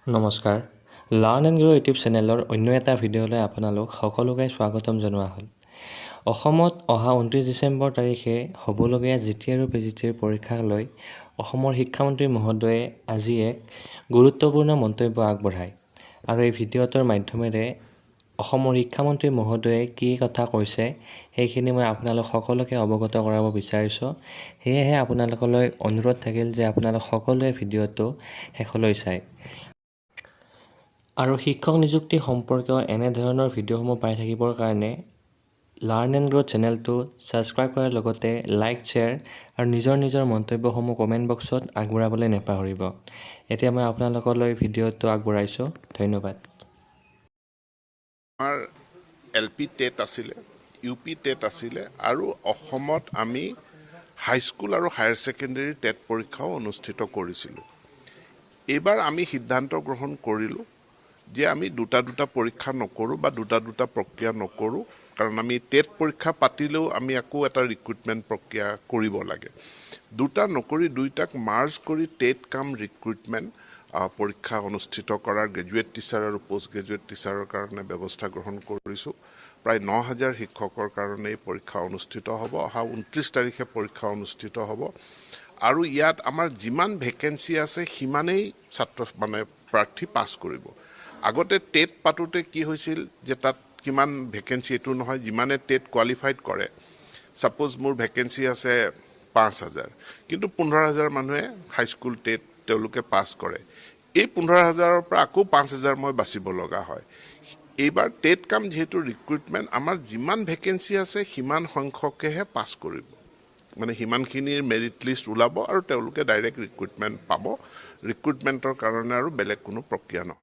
নমস্কাৰ learn and grow' YouTube চেনেলৰ অন্য এটা ভিডিঅ'লৈ আপোনালোক সকলোকে স্বাগতম জনোৱা হ'ল। অসমত অহা 29 ডিচেম্বৰ তাৰিখে হ'বলগীয়া জিটি আৰু পিজিটিৰ পৰীক্ষাক লৈ অসমৰ শিক্ষামন্ত্ৰী মহোদয়ে আজি এক গুৰুত্বপূৰ্ণ মন্তব্য আগবঢ়ায় আৰু এই ভিডিঅ'টোৰ মাধ্যমেৰে অসমৰ শিক্ষামন্ত্ৰী মহোদয়ে কি কথা কৈছে সেইখিনি মই আপোনালোক সকলোকে অৱগত কৰাব বিচাৰিছোঁ। সেয়েহে আপোনালোকলৈ অনুৰোধ থাকিল যে আপোনালোক সকলোৱে ভিডিঅ'টো শেষলৈ চায় আৰু শিক্ষক নিযুক্তি সম্পৰ্কীয় এনেধৰণৰ ভিডিঅ'সমূহ পাই থাকিবৰ কাৰণে লাৰ্ণ এণ্ড গ্ৰ' চেনেলটো ছাবস্ক্ৰাইব কৰাৰ লগতে লাইক শ্বেয়াৰ আৰু নিজৰ মন্তব্যসমূহ কমেণ্ট বক্সত আগবঢ়াবলৈ নাপাহৰিব। এতিয়া মই আপোনালোকলৈ ভিডিঅ'টো আগবঢ়াইছোঁ। ধন্যবাদ। আমাৰ LP টেট আছিলে, UP টেট আছিলে আৰু অসমত আমি হাইস্কুল আৰু হায়াৰ ছেকেণ্ডেৰী টেট পৰীক্ষাও অনুষ্ঠিত কৰিছিলোঁ। এইবাৰ আমি সিদ্ধান্ত গ্ৰহণ কৰিলোঁ যে আমি দুটা পৰীক্ষা নকৰোঁ বা দুটা প্ৰক্ৰিয়া নকৰোঁ, কাৰণ আমি টেট পৰীক্ষা পাতিলেও আমি আকৌ এটা ৰিক্ৰুটমেণ্ট প্ৰক্ৰিয়া কৰিব লাগে। দুটা নকৰি দুইটাক মাৰ্জ কৰি টেট কাম ৰিক্ৰুটমেণ্ট পৰীক্ষা অনুষ্ঠিত কৰাৰ গ্ৰেজুৱেট টিচাৰ আৰু পষ্ট গ্ৰেজুৱেট টিচাৰৰ কাৰণে ব্যৱস্থা গ্ৰহণ কৰিছোঁ। প্ৰায় 9,000 শিক্ষকৰ কাৰণে এই পৰীক্ষা অনুষ্ঠিত হ'ব। অহা 29 তাৰিখে পৰীক্ষা অনুষ্ঠিত হ'ব আৰু ইয়াত আমাৰ যিমান ভেকেঞ্চি আছে সিমানেই প্ৰাৰ্থী পাছ কৰিব। আগতে টেট পাতোঁতে কি হৈছিল যে তাত কিমান ভেকেঞ্চি এইটো নহয়, যিমানে টেট কোৱালিফাইড কৰে। ছাপ'জ মোৰ ভেকেঞ্চি আছে 5,000, কিন্তু 15,000 মানুহে হাইস্কুল টেট তেওঁলোকে পাছ কৰে। এই 15,000ৰ পৰা আকৌ 5,000 মই বাচিব লগা হয়। এইবাৰ টেট কাম যিহেতু ৰিক্ৰুটমেণ্ট, আমাৰ যিমান ভেকেঞ্চি আছে সিমান সংখ্যকেহে পাছ কৰিব, মানে সিমানখিনিৰ মেৰিট লিষ্ট ওলাব আৰু তেওঁলোকে ডাইৰেক্ট ৰিক্ৰুটমেণ্ট পাব। ৰিক্ৰুটমেণ্টৰ কাৰণে আৰু বেলেগ কোনো প্ৰক্ৰিয়া নহয়।